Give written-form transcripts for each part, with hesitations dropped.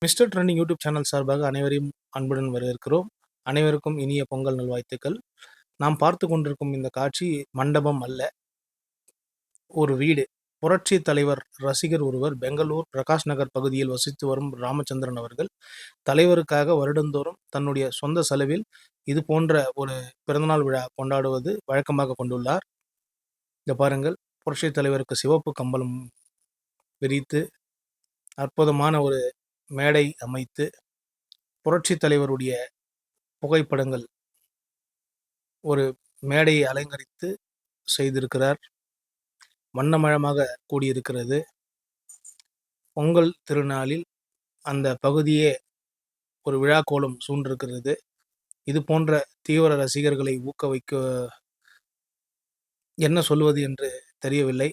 Mister trending YouTube channel சார்பாக அனைவரையும் அன்புடன் வரவேற்கிறோம். அனைவருக்கும் இனிய பொங்கல் நல்வாழ்த்துக்கள். நாம் பார்த்து கொண்டிருக்கும் இந்த காட்சி மண்டபம் அல்ல, ஒரு வீடு. புரட்சி தலைவர் ரசிகர் ஒருவர் பெங்களூர் பிரகாஷ் நகர் பகுதியில் வசித்து வரும் ராமச்சந்திரன் அவர்கள் தலைவருக்காக வருடந்தோறும் தன்னுடைய சொந்த செலவில் இது போன்ற ஒரு பிறந்தநாள் விழா கொண்டாடுவது வழக்கமாக கொண்டுள்ளார். இங்க பாருங்கள், புரட்சி தலைவருக்கு சிவப்பு கம்பளம் விரித்து அற்புதமான ஒரு மேடை அமைத்து புரட்சி தலைவருடைய புகைப்படங்கள் ஒரு மேடையை அலங்கரித்து செய்திருக்கிறார். வண்ணமயமாக கூடியிருக்கிறது. பொங்கல் திருநாளில் அந்த பகுதியே ஒரு விழா கோலம் சூழ்ந்திருக்கிறது. இது போன்ற தீவிர ரசிகர்களை ஊக்குவிக்க என்ன சொல்வது என்று தெரியவில்லை.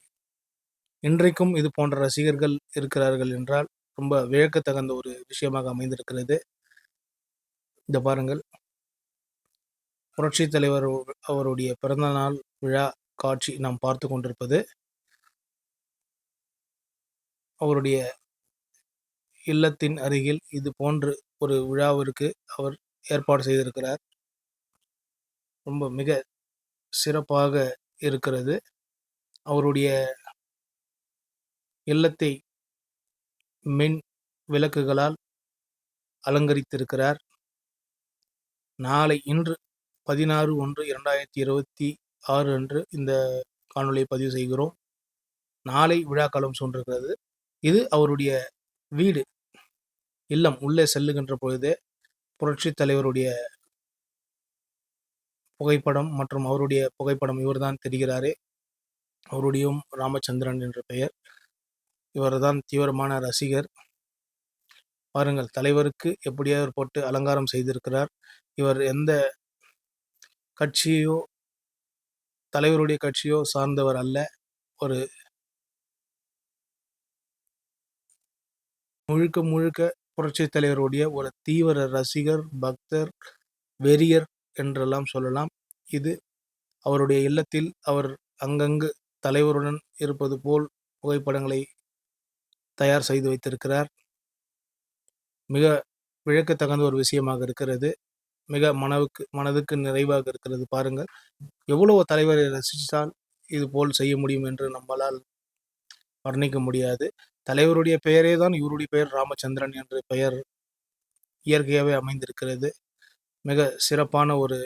இன்றைக்கும் இது போன்ற ரசிகர்கள் இருக்கிறார்கள் என்றால் ரொம்ப வியக்கத்தகுந்த ஒரு விஷயமாக அமைந்திருக்கிறது. இந்த பாருங்கள், புரட்சி தலைவர் அவருடைய பிறந்தநாள் விழா காட்சி நாம் பார்த்து கொண்டிருப்பது. அவருடைய இல்லத்தின் அருகில் இது போன்று ஒரு விழாவிற்கு அவர் ஏற்பாடு செய்திருக்கிறார். ரொம்ப மிக சிறப்பாக இருக்கிறது. அவருடைய இல்லத்தை மின் விளக்குகளால் அலங்கரித்திருக்கிறார். இன்று 16/1/2026 அன்று இந்த காணொலியை பதிவு செய்கிறோம். நாளை விழாக்காலம் சூழ்ந்திருக்கிறது. இது அவருடைய வீடு, இல்லம். உள்ளே செல்லுகின்ற பொழுதே புரட்சி தலைவருடைய புகைப்படம் மற்றும் அவருடைய புகைப்படம் இவர்தான் தெரிகிறாரே. அவருடையும் ராமச்சந்திரன் என்ற பெயர். இவர்தான் தீவிரமான ரசிகர். பாருங்கள், தலைவருக்கு எப்படியாவது போட்டு அலங்காரம் செய்திருக்கிறார். இவர் எந்த கட்சியோ தலைவருடைய கட்சியோ சார்ந்தவர் அல்ல. ஒரு முழுக்க முழுக்க புரட்சி தலைவருடைய ஒரு தீவிர ரசிகர், பக்தர், வெறியர் என்றெல்லாம் சொல்லலாம். இது அவருடைய இல்லத்தில் அவர் அங்கங்கு தலைவருடன் இருப்பது போல் புகைப்படங்களை தயார் செய்து வைத்திருக்கிறார். மிக வியக்கத்தகுந்த ஒரு விஷயமாக இருக்கிறது. மிக மனதுக்கு நிறைவாக இருக்கிறது. பாருங்கள், எவ்வளவு தலைவரை ரசித்தால் இது போல் செய்ய முடியும் என்று நம்மளால் வர்ணிக்க முடியாது. தலைவருடைய பெயரே தான் இவருடைய பெயர் ராமச்சந்திரன் என்ற பெயர் இயற்கையாகவே அமைந்திருக்கிறது. மிக சிறப்பான ஒரு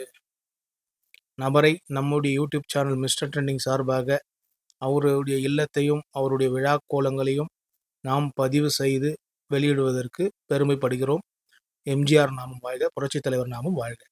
நபரை நம்முடைய யூடியூப் சேனல் மிஸ்டர் ட்ரெண்டிங் சார்பாக அவருடைய இல்லத்தையும் அவருடைய விழா கோலங்களையும் நாம் பதிவு செய்து வெளியிடுவதற்கு பெருமைப்படுகிறோம். எம்ஜிஆர் நாமம் வாழ்க, புரட்சி தலைவர் நாமம் வாழ்க.